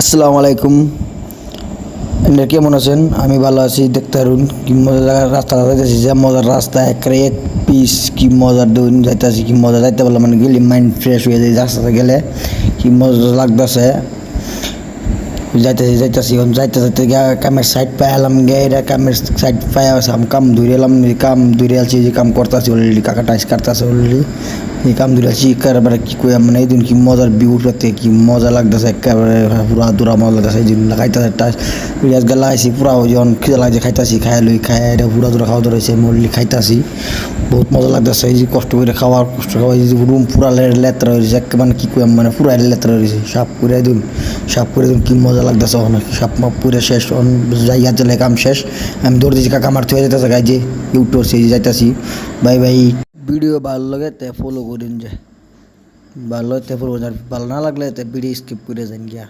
আসসালামু আলাইকুম। আপনারা কেমন আছেন? আমি ভালো আছি। দেখতে পারুন কি মজার রাস্তা যাইতেছি, যে মজার রাস্তা একেবারে এক পিস, কি মজার দৌড় যাইতেছি, কি মজা যাইতে পারলাম মানে গেলে মাইন্ড ফ্রেশ হয়ে যায় রাস্তাতে গেলে, কি মজা লাগতেছে। যাইতেছি এখন যাইতে যাইতে কামের সাইড পাই এলাম গে, এটা কামের সাইড পাই কাম ধরে এলাম, কাম ধরে আছি, যে কাম করতেছি অলরেডি, কাকা টাইস কাটতেছে অলরেডি, এই কাম ধরে আছি একেবারে কি কই মানে এই দিন কি মজার ভিউ পেতে কি মজা লাগতেছে, একেবারে পুরা দূরা মজা লাগতেছে। এই দিন খাইতেছে টাইস পেঁয়াজ গা লাগাইছি পুরা, যখন খিদে লাগছে খাইতেছি, খাই লই খাই এটা পুরা দূরা খাওয়া ধরেছে মরলি খাইতেছি, বহুত মজা লাগতেছে। এই যে কষ্ট করে খাওয়ার কষ্ট খাওয়া, এই যে রুম পুরা লেত্রা হয়েছে মানে কি কই মানে পুরা লেত্রা হয়েছে, সাফ করে দিন কি মজা লাগতেছে। অনেক সাপ মাপ পুরে শেষ, যাইয়া চলে কাম শেষ, আমি দৌড় দিয়েছি, কাকা আমার থেকে যেতেছে গাই যে ইউটিউব সেই যাইতাছি। Bye bye. ভিডিও ভালো লাগে তে ফলো করেন, যে ভালো তে ফলো, ভালো না লাগলে তে ভিডিও স্কিপ করে যান গিয়া।